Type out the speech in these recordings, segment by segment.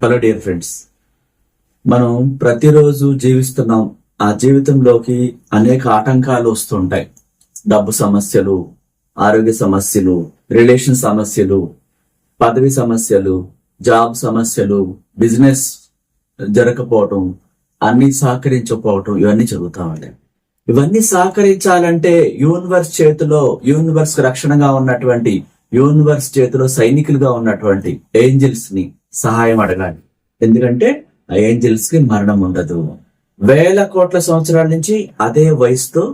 Hello dear friends, మనం ప్రతిరోజు జీవిస్తున్నాం. ఆ జీవితంలోకి అనేక ఆటంకాలు వస్తుంటాయి. డబ్బు సమస్యలు, ఆరోగ్య సమస్యలు, రిలేషన్ సమస్యలు, పదవి సమస్యలు, జాబ్ సమస్యలు, బిజినెస్ జరగకపోవటం, అన్ని సహకరించకపోవటం, ఇవన్నీ జరుగుతూ ఉంటాయి. ఇవన్నీ సహకరించాలంటే యూనివర్స్ రక్షణగా ఉన్నటువంటి, యూనివర్స్ చేతిలో సైనికులుగా ఉన్నటువంటి ఏంజిల్స్ ని సహాయం అడగాలి. ఎందుకంటే ఆ ఏంజిల్స్ కి మరణం ఉండదు. వేల కోట్ల సంవత్సరాల నుంచి అదే వయసుతో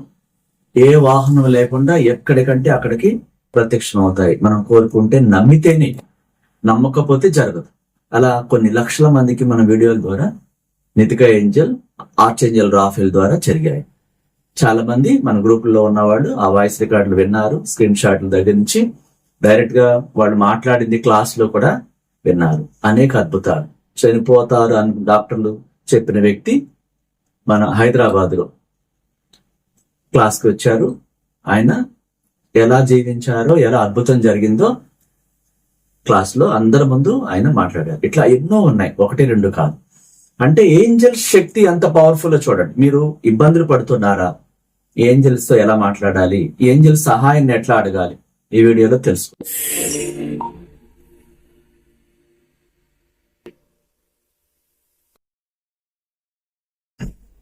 ఏ వాహనం లేకుండా ఎక్కడికంటే అక్కడికి ప్రత్యక్షం అవుతాయి. మనం కోరుకుంటే నమ్మితేనే, నమ్మకపోతే జరగదు. అలా కొన్ని లక్షల మందికి మన వీడియోల ద్వారా నితిక ఏంజల్, ఆర్చేంజల్ రాఫెల్ ద్వారా జరిగాయి. చాలా మంది మన గ్రూపుల్లో ఉన్నవాళ్ళు ఆ వాయిస్ రికార్డులు విన్నారు. స్క్రీన్ షాట్ల దగ్గర నుంచి డైరెక్ట్ గా వాళ్ళు మాట్లాడింది క్లాస్ లో కూడా విన్నారు. అనేక అద్భుతాలు. చనిపోతారు అని డాక్టర్లు చెప్పిన వ్యక్తి మన హైదరాబాద్ లో క్లాస్ కి వచ్చారు. ఆయన ఎలా జీవించారో, ఎలా అద్భుతం జరిగిందో క్లాస్ లో అందరి ముందు ఆయన మాట్లాడారు. ఇట్లా ఎన్నో ఉన్నాయి, ఒకటి రెండు కాదు. అంటే ఏంజల్స్ శక్తి ఎంత పవర్ఫుల్ చూడండి. మీరు ఇబ్బందులు పడుతున్నారా? ఏంజల్స్ తో ఎలా మాట్లాడాలి, ఏంజల్స్ సహాయాన్ని ఎట్లా అడగాలి, ఈ వీడియోలో తెలుసుకో.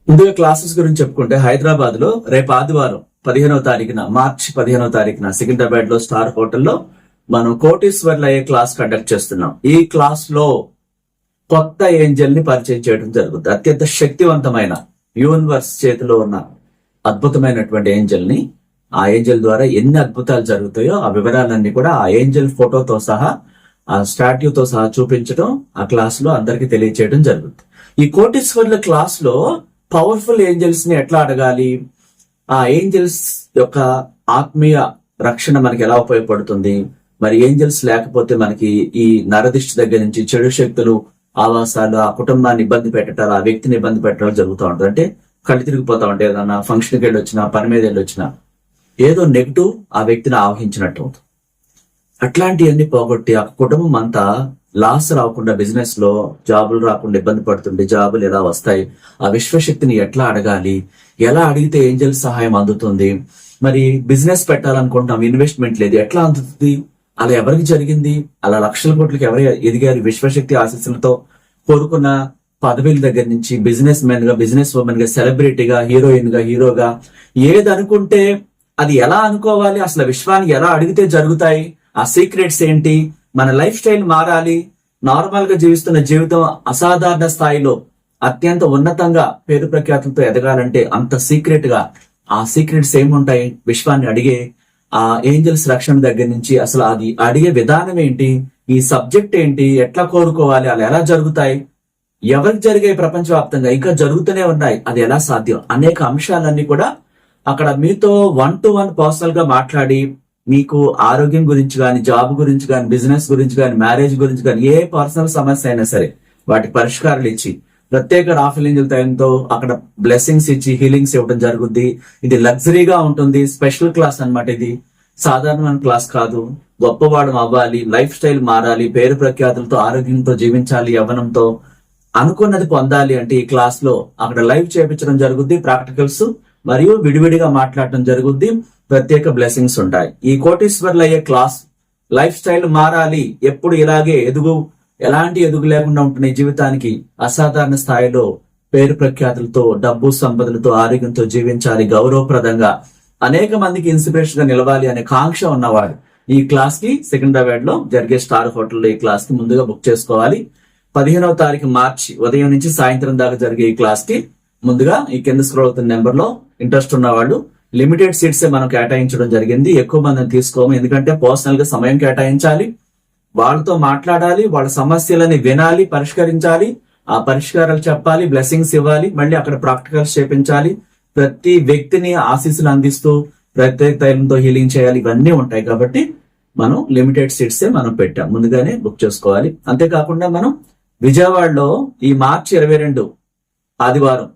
ముందుగా క్లాసెస్ గురించి చెప్పుకుంటే, హైదరాబాద్ లో రేపు ఆదివారం 15వ తారీఖున, మార్చి 15వ తారీఖున సికింద్రాబాద్ లో స్టార్ హోటల్లో మనం కోటీశ్వర్లు అయ్యే క్లాస్ కండక్ట్ చేస్తున్నాం. ఈ క్లాస్ లో కొత్త ఏంజల్ ని పరిచయం చేయడం జరుగుతుంది. అత్యంత శక్తివంతమైన యూనివర్స్ చేతిలో ఉన్న అద్భుతమైనటువంటి ఏంజల్ ని, ఆ ఏంజల్ ద్వారా ఎన్ని అద్భుతాలు జరుగుతాయో ఆ వివరాలన్నీ కూడా ఆ ఏంజల్ ఫోటోతో సహా, ఆ స్టాట్యూతో సహా చూపించడం ఆ క్లాస్ లో అందరికి తెలియచేయడం జరుగుతుంది. ఈ కోటీశ్వర్ల క్లాస్ లో పవర్ఫుల్ ఏంజల్స్ ని ఎట్లా అడగాలి, ఆ ఏంజల్స్ యొక్క ఆత్మీయ రక్షణ మనకి ఎలా ఉపయోగపడుతుంది, మరి ఏంజల్స్ లేకపోతే మనకి ఈ నరదిష్టి దగ్గర నుంచి చెడు శక్తులు, ఆవాసాలు, ఆ కుటుంబాన్ని ఇబ్బంది పెట్టాలి, ఆ వ్యక్తిని ఇబ్బంది పెట్టాలి జరుగుతూ ఉంటుంది. అంటే కళ్ళు తిరిగిపోతా ఉంటాయి. ఏదన్నా ఫంక్షన్కి వెళ్ళి వచ్చినా, పని మీద వెళ్ళి వచ్చినా ఏదో నెగిటివ్ ఆ వ్యక్తిని ఆవహించినట్టు అవుతుంది. అట్లాంటివన్నీ పోగొట్టి ఆ కుటుంబం అంతా లాస్ రాకుండా, బిజినెస్ లో జాబులు రాకుండా ఇబ్బంది పడుతుండే జాబులు ఎలా వస్తాయి, ఆ విశ్వశక్తిని ఎట్లా అడగాలి, ఎలా అడిగితే ఏంజల్ సహాయం అందుతుంది, మరి బిజినెస్ పెట్టాలనుకుంటున్నాం, ఇన్వెస్ట్మెంట్ లేదు, ఎట్లా అందుతుంది, అలా ఎవరికి జరిగింది, అలా లక్షల కోట్లకి ఎవరు ఎదిగారు విశ్వశక్తి ఆశీస్సులతో, కోరుకున్న పదవిల దగ్గర నుంచి బిజినెస్ మెన్ గా, బిజినెస్ ఉమెన్ గా, సెలబ్రిటీగా, హీరోయిన్ గా, హీరోగా, ఏది అనుకుంటే అది ఎలా అనుకోవాలి, అసలు విశ్వానికి ఎలా అడిగితే జరుగుతాయి, ఆ సీక్రెట్స్ ఏంటి, మన లైఫ్ స్టైల్ మారాలి, నార్మల్ గా జీవిస్తున్న జీవితం అసాధారణ స్థాయిలో అత్యంత ఉన్నతంగా పేరు ప్రఖ్యాతులతో ఎదగాలంటే అంత సీక్రెట్ గా, ఆ సీక్రెట్స్ ఏముంటాయి, విశ్వాన్ని అడిగే ఆ ఏంజల్స్ రక్షణ దగ్గర నుంచి అసలు అది అడిగే విధానం ఏంటి, ఈ సబ్జెక్ట్ ఏంటి, ఎట్లా కోరుకోవాలి, అలా ఎలా జరుగుతాయి, ఎవరికి జరిగే ప్రపంచవ్యాప్తంగా ఇంకా జరుగుతూనే ఉన్నాయి, అది ఎలా సాధ్యం, అనేక అంశాలన్నీ కూడా అక్కడ మీతో 1-to-1 పర్సనల్ గా మాట్లాడి, మీకు ఆరోగ్యం గురించి కానీ, జాబ్ గురించి కానీ, బిజినెస్ గురించి కానీ, మ్యారేజ్ గురించి కానీ, ఏ పర్సనల్ సమస్య అయినా సరే వాటి పరిష్కారాలు ఇచ్చి, ప్రత్యేక రాఫెల్ ఏంజల్ టైంతో అక్కడ బ్లెస్సింగ్స్ ఇచ్చి హీలింగ్స్ ఇవ్వడం జరుగుద్ది. ఇది లగ్జరీగా ఉంటుంది, స్పెషల్ క్లాస్ అన్నమాట. ఇది సాధారణమైన క్లాస్ కాదు. గొప్పవాడు అవ్వాలి, లైఫ్ స్టైల్ మారాలి, పేరు ప్రఖ్యాతులతో, ఆరోగ్యంతో జీవించాలి, యవ్వనంతో అనుకున్నది పొందాలి అంటే ఈ క్లాస్ లో అక్కడ లైవ్ చేయించడం జరుగుద్ది. ప్రాక్టికల్స్ మరియు విడివిడిగా మాట్లాడటం జరుగుద్ది. ప్రత్యేక బ్లెస్సింగ్స్ ఉంటాయి. ఈ కోటీశ్వర్లు అయ్యే క్లాస్, లైఫ్ స్టైల్ మారాలి, ఎప్పుడు ఇలాగే ఎలాంటి ఎదుగు లేకుండా ఉంటున్న జీవితానికి అసాధారణ స్థాయిలో పేరు ప్రఖ్యాతులతో, డబ్బు సంపదలతో, ఆరోగ్యంతో జీవించాలి, గౌరవప్రదంగా అనేక మందికి ఇన్స్పిరేషన్ గా నిలవాలి అనే కాంక్ష ఉన్నవాడు ఈ క్లాస్ కి సికింద్రాబాద్ లో జరిగే స్టార్ హోటల్లో ఈ క్లాస్ కి ముందుగా బుక్ చేసుకోవాలి. 15వ తారీఖు మార్చి ఉదయం నుంచి సాయంత్రం దాకా జరిగే ఈ క్లాస్ కి ముందుగా ఈ కింద స్క్రోల్ అవుతున్న నెంబర్ లో ఇంట్రెస్ట్ ఉన్న వాళ్ళు, లిమిటెడ్ సీట్స్ మనం కేటాయించడం జరిగింది. ఎక్కువ మందిని తీసుకోము, ఎందుకంటే పర్సనల్ గా సమయం కేటాయించాలి, వాళ్ళతో మాట్లాడాలి, వాళ్ళ సమస్యలని వినాలి, పరిష్కరించాలి, ఆ పరిష్కారాలు చెప్పాలి, బ్లెస్సింగ్స్ ఇవ్వాలి, మళ్ళీ అక్కడ ప్రాక్టికల్స్ చేపించాలి, ప్రతి వ్యక్తిని ఆశీస్సులు అందిస్తూ ప్రత్యేక తైలంతో హీలింగ్ చేయాలి, ఇవన్నీ ఉంటాయి. కాబట్టి మనం లిమిటెడ్ సీట్స్ మనం పెట్టాం, ముందుగానే బుక్ చేసుకోవాలి. అంతేకాకుండా మనం విజయవాడలో ఈ మార్చి 22 ఆదివారం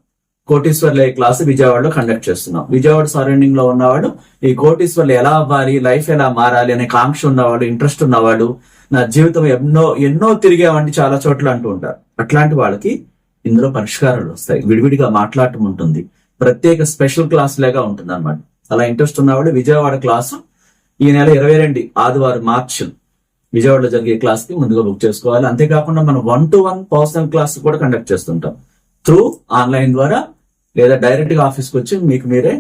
కోటీశ్వర్ల క్లాస్ విజయవాడలో కండక్ట్ చేస్తున్నాం. విజయవాడ సరౌండింగ్ లో ఉన్నవాడు ఈ కోటీశ్వర్లు ఎలా అవ్వాలి, లైఫ్ ఎలా మారాలి అనే కాంక్ష ఉన్నవాడు, ఇంట్రెస్ట్ ఉన్నవాడు, నా జీవితం ఎన్నో తిరిగామంటే చాలా చోట్ల అంటూ ఉంటారు. అట్లాంటి వాళ్ళకి ఇందులో పరిష్కారాలు వస్తాయి. విడివిడిగా మాట్లాడటం ఉంటుంది, ప్రత్యేక స్పెషల్ క్లాస్ లాగా ఉంటుంది అనమాట. అలా ఇంట్రెస్ట్ ఉన్నవాడు విజయవాడ క్లాసు ఈ నెల 22 ఆదివారం మార్చి విజయవాడలో జరిగే క్లాస్ కి ముందుగా బుక్ చేసుకోవాలి. అంతేకాకుండా మనం 1-to-1 పర్సనల్ క్లాస్ కూడా కండక్ట్ చేస్తుంటాం త్రూ ఆన్లైన్ ద్వారా, లేదా డైరెక్ట్ గా ఆఫీస్కి వచ్చి మీకు మీరే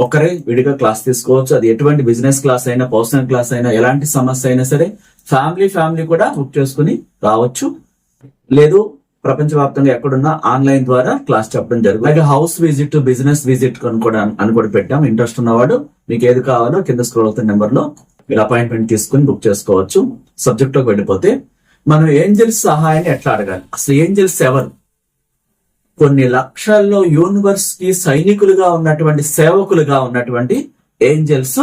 ఒకరే విడిగా క్లాస్ తీసుకోవచ్చు. అది ఎటువంటి బిజినెస్ క్లాస్ అయినా, పర్సనల్ క్లాస్ అయినా, ఎలాంటి సమస్య అయినా సరే ఫ్యామిలీ కూడా బుక్ చేసుకుని రావచ్చు. లేదు ప్రపంచవ్యాప్తంగా ఎక్కడున్నా ఆన్లైన్ ద్వారా క్లాస్ చెప్పడం జరుగుతుంది. అలాగే హౌస్ విజిట్, బిజినెస్ విజిట్ అని కూడా పెట్టాం. ఇంట్రెస్ట్ ఉన్నవాడు మీకు ఏది కావాలో కింద స్క్రోల్ అవుతున్న నెంబర్ లో మీరు అపాయింట్మెంట్ తీసుకుని బుక్ చేసుకోవచ్చు. సబ్జెక్ట్ లోకి వెళ్ళిపోతే మనం ఏంజల్స్ సహాయాన్ని ఎట్లా అడగాలి, అసలు ఏంజల్స్ ఎవరు? కొన్ని లక్షల్లో యూనివర్స్ కి సైనికులుగా ఉన్నటువంటి, సేవకులుగా ఉన్నటువంటి ఏంజల్స్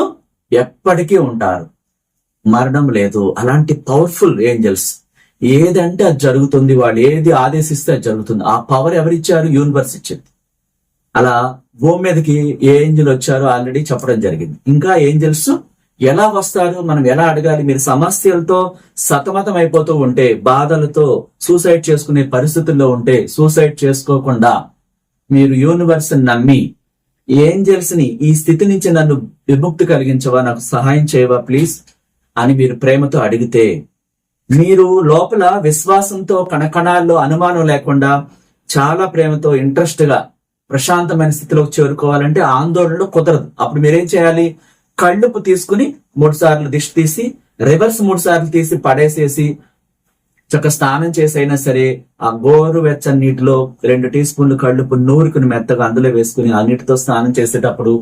ఎప్పటికీ ఉంటారు, మరణం లేదు. అలాంటి పవర్ఫుల్ ఏంజల్స్. ఏదంటే అది జరుగుతుంది, వాళ్ళు ఏది ఆదేశిస్తే అది జరుగుతుంది. ఆ పవర్ ఎవరిచ్చారు? యూనివర్స్ ఇచ్చింది. అలా భూమి మీదకి ఏ ఏంజల్ వచ్చారో ఆల్రెడీ చెప్పడం జరిగింది. ఇంకా ఏంజల్స్ ఎలా వస్తారు, మనం ఎలా అడగాలి? మీరు సమస్యలతో సతమతం అయిపోతూ ఉంటే, బాధలతో సూసైడ్ చేసుకునే పరిస్థితుల్లో ఉంటే, సూసైడ్ చేసుకోకుండా మీరు యూనివర్స్ నమ్మి ఏంజల్స్ ని ఈ స్థితి నుంచి నన్ను విముక్తి కలిగించవా, నాకు సహాయం చేయవా ప్లీజ్ అని మీరు ప్రేమతో అడిగితే, మీరు లోపల విశ్వాసంతో కణకణాల్లో అనుమానం లేకుండా చాలా ప్రేమతో ఇంట్రెస్ట్ గా ప్రశాంతమైన స్థితిలోకి చేరుకోవాలంటే ఆందోళనలో కుదరదు. అప్పుడు మీరేం చేయాలి? కళ్ళుపు తీసుకుని 3 సార్లు దిష్టి తీసి, రివర్స్ 3 సార్లు తీసి పడేసేసి చక్క స్నానం చేసైనా సరే ఆ గోరు వెచ్చని నీటిలో 2 టీ స్పూన్లు కళ్ళుపు నూరుకుని మెత్తగా అందులో వేసుకుని ఆ నీటితో స్నానం చేసేటప్పుడు,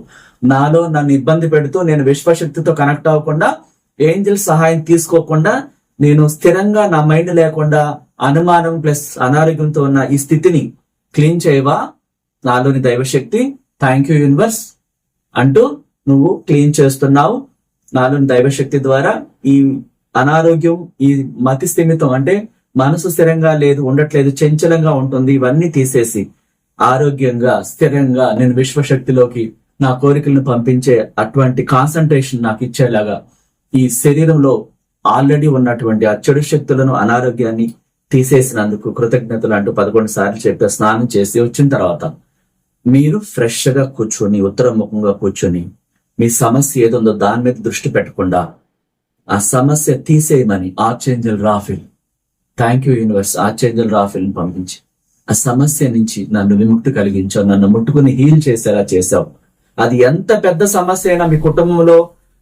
నాలో నన్ను ఇబ్బంది పెడుతూ నేను విశ్వశక్తితో కనెక్ట్ అవ్వకుండా, ఏంజల్ సహాయం తీసుకోకుండా, నేను స్థిరంగా నా మైండ్ లేకుండా అనుమానం ప్లస్ అనారోగ్యంతో ఉన్న ఈ స్థితిని క్లీన్ చేయవా నాలోని దైవశక్తి, థ్యాంక్ యూ యూనివర్స్ అంటూ నువ్వు క్లీన్ చేస్తున్నావు. నాలోని దైవశక్తి ద్వారా ఈ అనారోగ్యం, ఈ మతి స్థిమితం అంటే మనసు స్థిరంగా లేదు, ఉండట్లేదు, చంచలంగా ఉంటుంది, ఇవన్నీ తీసేసి ఆరోగ్యంగా స్థిరంగా నేను విశ్వశక్తిలోకి నా కోరికలను పంపించే అటువంటి కాన్సన్ట్రేషన్ నాకు ఇచ్చేలాగా ఈ శరీరంలో ఆల్రెడీ ఉన్నటువంటి ఆ చెడు శక్తులను, అనారోగ్యాన్ని తీసేసినందుకు కృతజ్ఞతలు అంటూ 11 సార్లు చెప్పే స్నానం చేసి వచ్చిన తర్వాత మీరు ఫ్రెష్ గా కూర్చొని, ఉత్తరముఖంగా కూర్చొని, మీ సమస్య ఏదుందో దాని మీద దృష్టి పెట్టకుండా ఆ సమస్య తీసేయమని archangel Raphael, thank you universe, archangel Raphael పంపించి ఆ సమస్య నుంచి నన్ను విముక్తి కలిగించావు, నన్ను ముట్టుకుని హీల్ చేసేలా చేశావు. అది ఎంత పెద్ద సమస్య అయినా, మీ కుటుంబంలో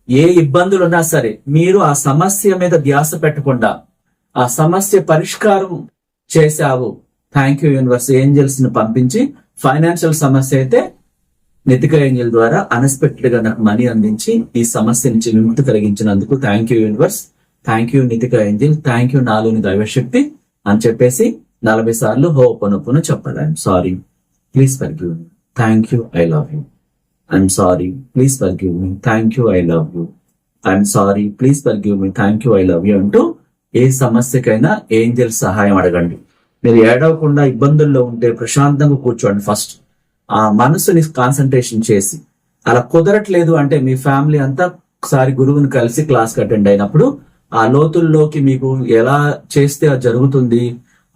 ఏ ఇబ్బందులు ఉన్నా సరే, మీరు ఆ సమస్య మీద ధ్యాస పెట్టకుండా ఆ సమస్య పరిష్కారం చేశావు. Thank you universe. ఏంజల్స్ ని పంపించి, ఫైనాన్షియల్ సమస్య అయితే నితిక ఏంజల్ ద్వారా అన్ఎక్స్పెక్టెడ్ గా నాకు మనీ అందించి ఈ సమస్య నుంచి విముక్తి కలిగించినందుకు thank you universe, thank you Nitika angel, thank you నాలోని దైవశక్తి అని చెప్పేసి 40 సార్లు హోపనొప్పును చెప్పాలి. I'm sorry, please forgive me, thank you, I love you, I'm sorry, please forgive me, thank you, I love you, I'm sorry, please forgive me, thank you, I love you అంటూ ఏ సమస్యకైనా Angel సహాయం అడగండి. మీరు ఏడవకుండా ఇబ్బందుల్లో ఉంటే ప్రశాంతంగా కూర్చోండి. First ఆ మనసుని కాన్సన్ట్రేషన్ చేసి, అలా కుదరట్లేదు అంటే మీ ఫ్యామిలీ అంతా ఒకసారి గురువుని కలిసి క్లాస్ అటెండ్ అయినప్పుడు ఆ లోతుల్లోకి మీకు ఎలా చేస్తే అది జరుగుతుంది,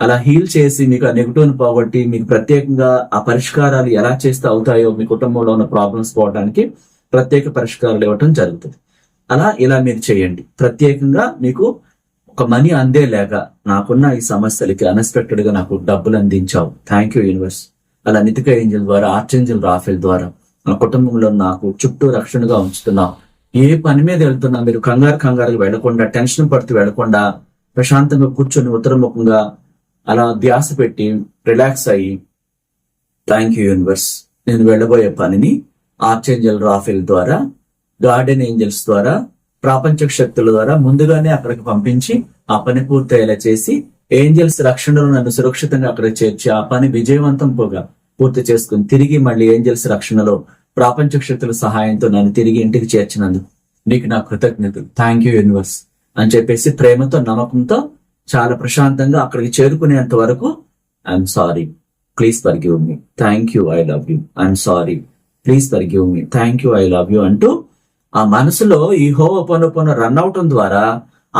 అలా హీల్ చేసి మీకు ఆ నెగిటివ్ని పోగొట్టి మీకు ప్రత్యేకంగా ఆ పరిష్కారాలు ఎలా చేస్తే అవుతాయో, మీ కుటుంబంలో ఉన్న ప్రాబ్లమ్స్ పోవడానికి ప్రత్యేక పరిష్కారాలు ఇవ్వటం జరుగుతుంది. ఇలా మీరు చేయండి. ప్రత్యేకంగా మీకు ఒక మనీ అందేలాగా, నాకున్న ఈ సమస్యలకి అన్ఎక్స్పెక్టెడ్ గా నాకు డబ్బులు అందించావు, థ్యాంక్ యూ యూనివర్స్. అలా నితిక ఏంజల్ ద్వారా, ఆర్చేంజల్ రాఫెల్ ద్వారా నా కుటుంబంలో నాకు చుట్టూ రక్షణగా ఉంచుతున్నావు. ఏ పని మీద వెళ్తున్నా మీరు కంగారుగా వెళ్లకుండా, టెన్షన్ పడుతూ వెళ్లకుండా ప్రశాంతంగా కూర్చొని ఉత్తరముఖంగా అలా ధ్యాస పెట్టి రిలాక్స్ అయ్యి, థ్యాంక్ యూ యూనివర్స్, నేను వెళ్ళబోయే పనిని ఆర్చేంజల్ రాఫెల్ ద్వారా, గార్డెన్ ఏంజల్స్ ద్వారా, ప్రాపంచక శక్తుల ద్వారా ముందుగానే అక్కడికి పంపించి ఆ పని పూర్తయ్యేలా చేసి, ఏంజల్స్ రక్షణలో నన్ను సురక్షితంగా అక్కడికి చేర్చి ఆ పని విజయవంతంగా పూర్తి చేసుకుని తిరిగి మళ్ళీ ఏంజల్స్ రక్షణలో ప్రాపంచక శక్తుల సహాయంతో నన్ను తిరిగి ఇంటికి చేర్చినందుకు నీకు నా కృతజ్ఞతలు, థ్యాంక్ యూ యూనివర్స్ అని చెప్పేసి ప్రేమతో, నమ్మకంతో చాలా ప్రశాంతంగా అక్కడికి చేరుకునేంత వరకు I'm sorry, please forgive me, thank you, I love you, I'm sorry, please forgive me, thank you, I love you అంటూ ఆ మనసులో ఈ హోవపోనోపోనో రన్ అవటం ద్వారా,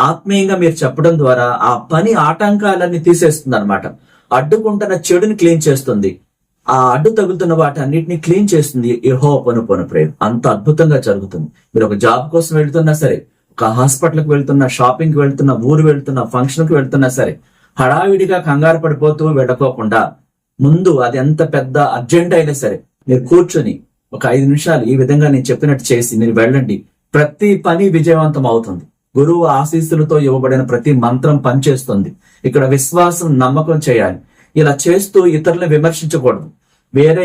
ఆత్మీయంగా మీరు చెప్పడం ద్వారా ఆ పని ఆటంకాలన్నీ తీసేస్తుంది అనమాట. అడ్డుకుంటున్న చెడుని క్లీన్ చేస్తుంది, ఆ అడ్డు తగులుతున్న వాటి అన్నిటిని క్లీన్ చేస్తుంది ఈ హోవపోనోపోనో ప్రేయర్. అంత అద్భుతంగా జరుగుతుంది. మీరు ఒక జాబ్ కోసం వెళ్తున్నా సరే, ఒక హాస్పిటల్కి వెళ్తున్నా, షాపింగ్ కి వెళ్తున్నా, ఊరు వెళ్తున్నా, ఫంక్షన్ కి వెళ్తున్నా సరే, హడావిడిగా కంగారు పడిపోతూ వెళ్ళకోకుండా ముందు అది ఎంత పెద్ద అర్జెంట్ అయినా సరే మీరు కూర్చొని ఒక 5 నిమిషాలు ఈ విధంగా నేను చెప్పినట్టు చేసి మీరు వెళ్ళండి. ప్రతి పని విజయవంతం అవుతుంది. గురువు ఆశీస్సులతో ఇవ్వబడిన ప్రతి మంత్రం పనిచేస్తుంది. ఇక్కడ విశ్వాసం, నమ్మకం చేయాలి. ఇలా చేస్తూ ఇతరులను విమర్శించకూడదు. వేరే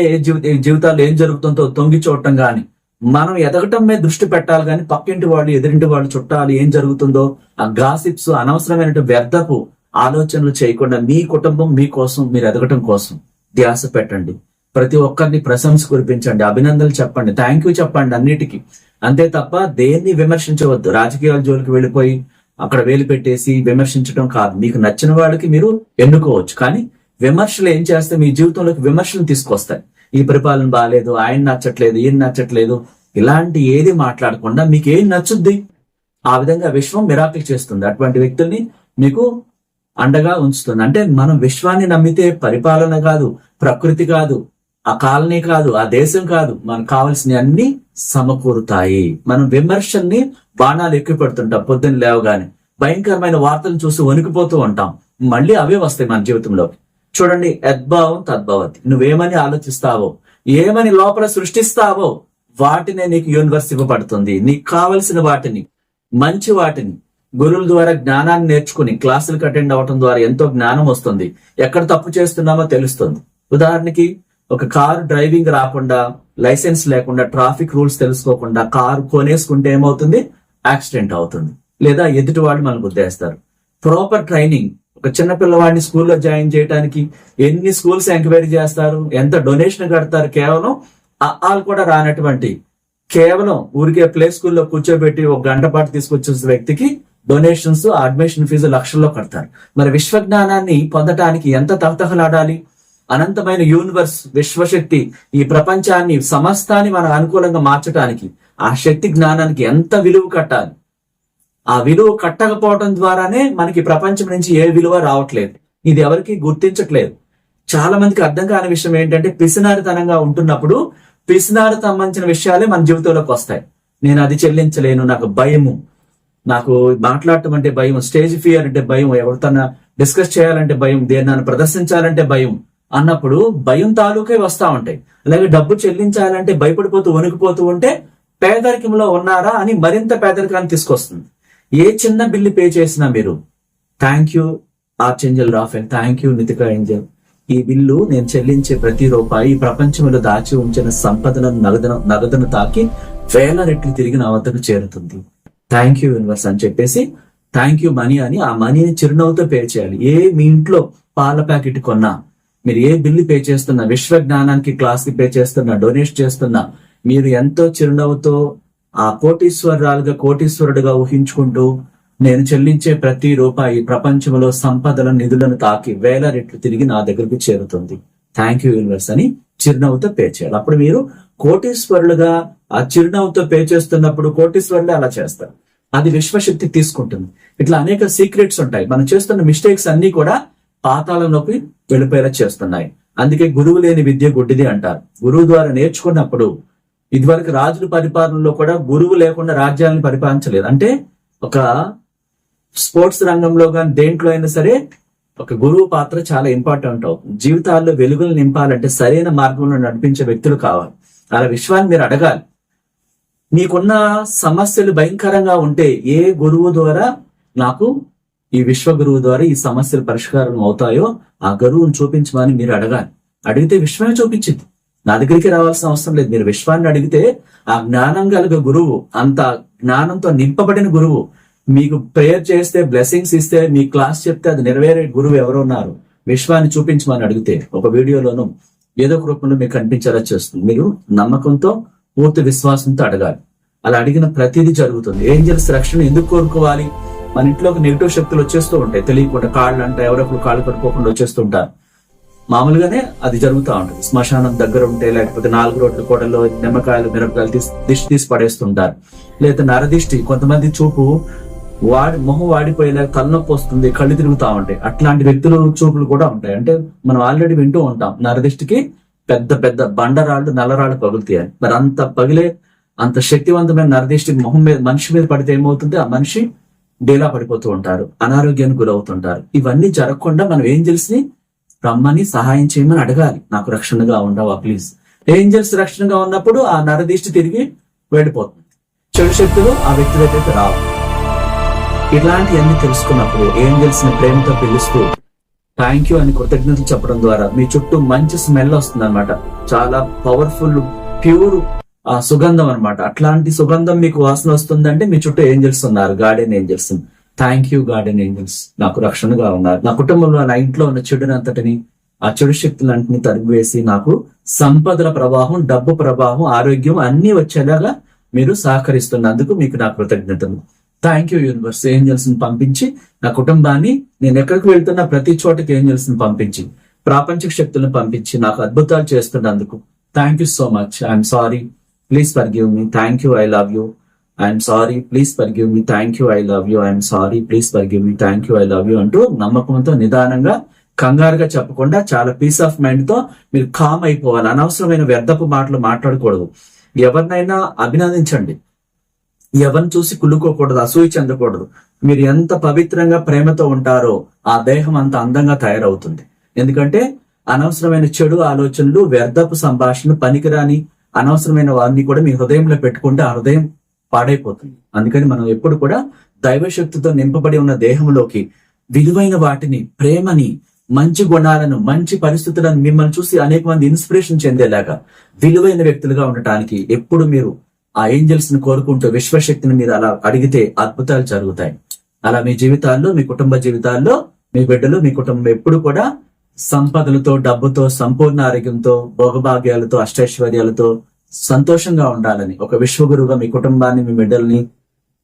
జీవితాల్లో ఏం జరుగుతుందో తొంగి చూడటం గాని, మనం ఎదగటం మీద దృష్టి పెట్టాలి కానీ పక్కింటి వాళ్ళు, ఎదురింటి వాళ్ళు, చుట్టాలు ఏం జరుగుతుందో ఆ గాసిప్స్, అనవసరమైన వ్యర్థపు ఆలోచనలు చేయకుండా మీ కుటుంబం, మీ కోసం, మీరు ఎదగటం కోసం ధ్యాస పెట్టండి. ప్రతి ఒక్కరిని ప్రశంస కురిపించండి, అభినందనలు చెప్పండి, థ్యాంక్ యూ చెప్పండి అన్నిటికీ. అంతే తప్ప దేన్ని విమర్శించవద్దు. రాజకీయాల జోలికి వెళ్ళిపోయి అక్కడ వేలు పెట్టేసి విమర్శించడం కాదు. మీకు నచ్చిన వాళ్ళకి మీరు ఎన్నుకోవచ్చు, కానీ విమర్శలు ఏం చేస్తే మీ జీవితంలోకి విమర్శలు తీసుకొస్తాయి. ఈ పరిపాలన బాగాలేదు, ఆయన నచ్చట్లేదు, ఈయన నచ్చట్లేదు, ఇలాంటి ఏది మాట్లాడకుండా మీకు ఏం నచ్చుద్ది ఆ విధంగా విశ్వం మిరాకిల్ చేస్తుంది. అటువంటి వ్యక్తుల్ని మీకు అండగా ఉంచుతుంది. అంటే మనం విశ్వాన్ని నమ్మితే పరిపాలన కాదు, ప్రకృతి కాదు, ఆ కాలనీ కాదు, ఆ దేశం కాదు, మనకు కావాల్సిన అన్ని సమకూరుతాయి. మనం విమర్శల్ని బాణాలు ఎక్కువ పెడుతుంటాం. పొద్దున్న లేవగానే భయంకరమైన వార్తలను చూసి వణికిపోతూ ఉంటాం. మళ్ళీ అవే వస్తాయి మన జీవితంలోకి. చూడండి, యద్భావం తద్భవతి. నువ్వేమని ఆలోచిస్తావో, ఏమని లోపల సృష్టిస్తావో వాటినే నీకు యూనివర్స్ ఇవ్వబడుతుంది. నీకు కావలసిన వాటిని, మంచి వాటిని గురువుల ద్వారా జ్ఞానాన్ని నేర్చుకుని క్లాసులకు అటెండ్ అవటం ద్వారా ఎంతో జ్ఞానం వస్తుంది. ఎక్కడ తప్పు చేస్తున్నామో తెలుస్తుంది. ఉదాహరణకి ఒక కారు డ్రైవింగ్ రాకుండా, లైసెన్స్ లేకుండా, ట్రాఫిక్ రూల్స్ తెలుసుకోకుండా కారు కొనేసుకుంటే ఏమవుతుంది? యాక్సిడెంట్ అవుతుంది, లేదా ఎదుటి వాళ్ళు మనం గుద్దేస్తారు. ప్రాపర్ ట్రైనింగ్, ఒక చిన్న పిల్లవాడిని స్కూల్లో జాయిన్ చేయడానికి ఎన్ని స్కూల్స్ ఎంక్వైరీ చేస్తారు, ఎంత డొనేషన్ కడతారు. కేవలం వాళ్ళు కూడా రానటువంటి, కేవలం ఊరికే ప్లే స్కూల్లో కూర్చోబెట్టి 1 గంట పాటు తీసుకొచ్చే వ్యక్తికి డొనేషన్స్, అడ్మిషన్ ఫీజు లక్షల్లో కడతారు. మరి విశ్వజ్ఞానాన్ని పొందటానికి ఎంత తహతహలాడాలి? అనంతమైన యూనివర్స్, విశ్వశక్తి ఈ ప్రపంచాన్ని, సమస్తాన్ని మన అనుకూలంగా మార్చడానికి ఆ శక్తి జ్ఞానానికి ఎంత విలువ కట్టాలి? ఆ విలువ కట్టకపోవడం ద్వారానే మనకి ప్రపంచం నుంచి ఏ విలువ రావట్లేదు. ఇది ఎవరికి గుర్తించట్లేదు. చాలా మందికి అర్థం కాని విషయం ఏంటంటే, పిసినారితనంగా ఉంటున్నప్పుడు పిసినారి సంబంధించిన విషయాలే మన జీవితంలోకి వస్తాయి. నేను అది చెల్లించలేను, నాకు భయము, నాకు మాట్లాడటం అంటే భయం, స్టేజ్ ఫియర్ అంటే భయం, ఎవరితో డిస్కస్ చేయాలంటే భయం, దేన్ని ప్రదర్శించాలంటే భయం అన్నప్పుడు భయం తాలూకే వస్తా ఉంటాయి. అలాగే డబ్బు చెల్లించాలంటే భయపడిపోతూ వణికిపోతూ ఉంటే పేదరికంలో ఉన్నారా అని మరింత పేదరికాన్ని తీసుకొస్తుంది. ఏ చిన్న బిల్లు పే చేసినా మీరు thank you archangel Raphael, thank you Nitika angel, ఈ బిల్లు నేను చెల్లించే ప్రతి రూపాయి ఈ ప్రపంచంలో దాచి ఉంచిన సంపదను, నగదును తాకి 1000 రెట్లు తిరిగి నా వద్దకు చేరుతుంది. థ్యాంక్ యూ యూనివర్స్ అని చెప్పేసి థ్యాంక్ యూ మనీ అని ఆ మనీని చిరునవ్వుతో పే చేయాలి. మీ ఇంట్లో పాల ప్యాకెట్ కొన్నా, మీరు ఏ బిల్లు పే చేస్తున్నా, విశ్వ జ్ఞానానికి క్లాస్ కి పే చేస్తున్నా, డొనేట్ చేస్తున్నా, మీరు ఎంతో చిరునవ్వుతో ఆ కోటీశ్వరుడుగా ఊహించుకుంటూ నేను చెల్లించే ప్రతి రూపాయి ప్రపంచంలో సంపదల నిధులను తాకి 1000 రెట్లు తిరిగి నా దగ్గరకు చేరుతుంది. థ్యాంక్ యూ యూనివర్స్ అని చిరునవ్వుతో పే చేయాలి. అప్పుడు మీరు కోటీశ్వరులుగా ఆ చిరునవ్వుతో పే చేస్తున్నప్పుడు కోటీశ్వరులే అలా చేస్తారు. అది విశ్వశక్తి తీసుకుంటుంది. ఇట్లా అనేక సీక్రెట్స్ ఉంటాయి. మనం చేస్తున్న మిస్టేక్స్ అన్ని కూడా పాతాళంలోకి వెళ్ళిపోయేలా చేస్తున్నాయి. అందుకే గురువు లేని విద్య గుడ్డిది అంటారు. గురువు ద్వారా నేర్చుకున్నప్పుడు, ఇదివరకు రాజుల పరిపాలనలో కూడా గురువు లేకుండా రాజ్యాలను పరిపాలించలేదు. అంటే ఒక స్పోర్ట్స్ రంగంలో కానీ దేంట్లో అయినా సరే ఒక గురువు పాత్ర చాలా ఇంపార్టెంట్ అవుతుంది. జీవితాల్లో వెలుగులు నింపాలంటే సరైన మార్గంలో నడిపించే వ్యక్తులు కావాలి. అలా విశ్వాన్ని మీరు అడగాలి. మీకున్న సమస్యలు భయంకరంగా ఉంటే ఏ గురువు ద్వారా నాకు ఈ విశ్వ గురువు ద్వారా ఈ సమస్యలు పరిష్కారం అవుతాయో ఆ గురువుని చూపించమని మీరు అడగాలి. అడిగితే విశ్వమే చూపించింది. నా దగ్గరికి రావాల్సిన అవసరం లేదు. మీరు విశ్వాన్ని అడిగితే ఆ జ్ఞానం కలిగే గురువు, అంత జ్ఞానంతో నింపబడిన గురువు మీకు ప్రేయర్ చేస్తే, బ్లెస్సింగ్స్ ఇస్తే, మీ క్లాస్ చెప్తే అది నెరవేరే గురువు ఎవరున్నారు విశ్వాన్ని చూపించమని అడిగితే ఒక వీడియోలోనూ ఏదో ఒక రూపంలో మీకు కనిపించేలా చేస్తుంది. మీరు నమ్మకంతో, పూర్తి విశ్వాసంతో అడగాలి. అలా అడిగిన ప్రతిదీ జరుగుతుంది. ఏంజల్స్ రక్షణ ఎందుకు కోరుకోవాలి? మన ఇంట్లోకి నెగిటివ్ శక్తులు వచ్చేస్తూ ఉంటాయి తెలియకుండా. కాళ్ళు అంటే ఎవరొకరు కాళ్ళు పట్టుకోకుండా వచ్చేస్తుంటారు. మామూలుగానే అది జరుగుతూ ఉంటుంది. శ్మశానం దగ్గర ఉంటే, లేకపోతే 4 రోడ్ల కూడలో నిమ్మకాయలు మిరపకాయలు దిష్టి తీసి పడేస్తుంటారు. లేదా నరదిష్టి, కొంతమంది చూపు మొహం వాడిపోయేలా తలనొప్పి వస్తుంది, కళ్ళు తిరుగుతా ఉంటాయి. అట్లాంటి వ్యక్తులు చూపులు కూడా ఉంటాయి. అంటే మనం ఆల్రెడీ వింటూ ఉంటాం, నరదిష్టికి పెద్ద పెద్ద బండరాళ్ళు నల్లరాళ్ళు పగులుతాయని. మరి అంత శక్తివంతమైన నరదిష్టి మొహం మీద, మనిషి మీద పడితే ఏమవుతుంది, ఆ మనిషి డేలా పడిపోతూ ఉంటారు, అనారోగ్యానికి గురవుతుంటారు. ఇవన్నీ జరగకుండా మనం ఏంజల్స్ ని రమ్మని సహాయం చేయమని అడగాలి. నాకు రక్షణగా ఉండవా ప్లీజ్. ఏంజల్స్ రక్షణగా ఉన్నప్పుడు ఆ నరదిష్టి తిరిగి వెళ్ళిపోతుంది, చెడు శక్తులు ఆ వ్యక్తి దగ్గరికి రావు. ఇట్లాంటివన్నీ తెలుసుకున్నప్పుడు ఏంజల్స్ ని ప్రేమతో పిలుస్తూ థ్యాంక్ యూ అని కృతజ్ఞతలు చెప్పడం ద్వారా మీ చుట్టూ మంచి స్మెల్ వస్తుంది అనమాట. చాలా పవర్ఫుల్ ప్యూర్ ఆ సుగంధం అనమాట. అట్లాంటి సుగంధం మీకు వాసన వస్తుందంటే మీ చుట్టూ ఏంజల్స్ ఉన్నారు, garden angels. Thank you garden angels, నాకు రక్షణగా ఉన్నారు. నా కుటుంబంలో, నా ఇంట్లో ఉన్న చెడునంతటిని, ఆ చెడు శక్తులన్నింటినీ తరిగివేసి నాకు సంపదల ప్రవాహం, డబ్బు ప్రవాహం, ఆరోగ్యం అన్ని వచ్చేలాగా మీరు సహకరిస్తున్నందుకు మీకు నా కృతజ్ఞతలు. Thank you universe. ఏంజల్స్ ని పంపించి నా కుటుంబాన్ని, నేను ఎక్కడికి వెళ్తున్నా ప్రతి చోటకి ఏంజల్స్ ని పంపించి, ప్రాపంచిక శక్తులను పంపించి నాకు అద్భుతాలు చేస్తున్నందుకు thank you so much. I'm sorry, please forgive me. Thank you, I love you. I'm sorry, please forgive me. Thank you, I love you. I'm sorry, please forgive me. Thank you, I love you అంటూ నమ్మకంతో, నిదానంగా, కంగారుగా చెప్పకుండా చాలా piece of mind తో మీరు com అయిపోవాలి. అనవసరమైన వ్యర్థపు మాటలు మాట్లాడకూడదు. ఎవరినైనా అభినందించండి, ఎవరిని చూసి కుళ్ళుకోకూడదు, అసూయ చెందకూడదు. మీరు ఎంత పవిత్రంగా ప్రేమతో ఉంటారో ఆ దేహం అంత అందంగా తయారవుతుంది. ఎందుకంటే అనవసరమైన చెడు ఆలోచనలు, వ్యర్థపు సంభాషణ, పనికిరాని అనవసరమైన వారిని కూడా మీ హృదయంలో పెట్టుకుంటే ఆ హృదయం పాడైపోతుంది. అందుకని మనం ఎప్పుడు కూడా దైవశక్తితో నింపబడి ఉన్న దేహంలోకి విలువైన వాటిని, ప్రేమని, మంచి గుణాలను, మంచి పరిస్థితులను, మిమ్మల్ని చూసి అనేక మంది ఇన్స్పిరేషన్ చెందేలాగా విలువైన వ్యక్తులుగా ఉండటానికి ఎప్పుడు మీరు ఆ ఏంజల్స్ ని కోరుకుంటూ విశ్వశక్తిని మీరు అలా అడిగితే అద్భుతాలు జరుగుతాయి. అలా మీ జీవితాల్లో, మీ కుటుంబ జీవితాల్లో, మీ బిడ్డలు, మీ కుటుంబం ఎప్పుడు కూడా సంపదలతో, డబ్బుతో, సంపూర్ణ ఆరోగ్యంతో, భోగభాగ్యాలతో, అష్టైశ్వర్యాలతో సంతోషంగా ఉండాలని ఒక విశ్వగురువుగా మీ కుటుంబాన్ని, మీ బిడ్డల్ని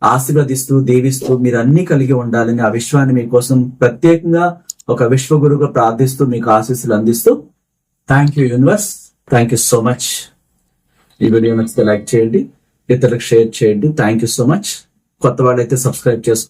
ఆశీర్వదిస్తూ, దీవిస్తూ మీరు అన్ని కలిగి ఉండాలని, ఆ విశ్వాన్ని మీకోసం ప్రత్యేకంగా ఒక విశ్వగురువుగా ప్రార్థిస్తూ మీకు ఆశీస్సులు అందిస్తూ thank you universe. Thank you so much. ఈ వీడియో నచ్చితే లైక్ చేయండి, ఇతరులకు షేర్ చేయండి. Thank you so much. కొత్త వాళ్ళైతే సబ్స్క్రైబ్ చేసుకోండి.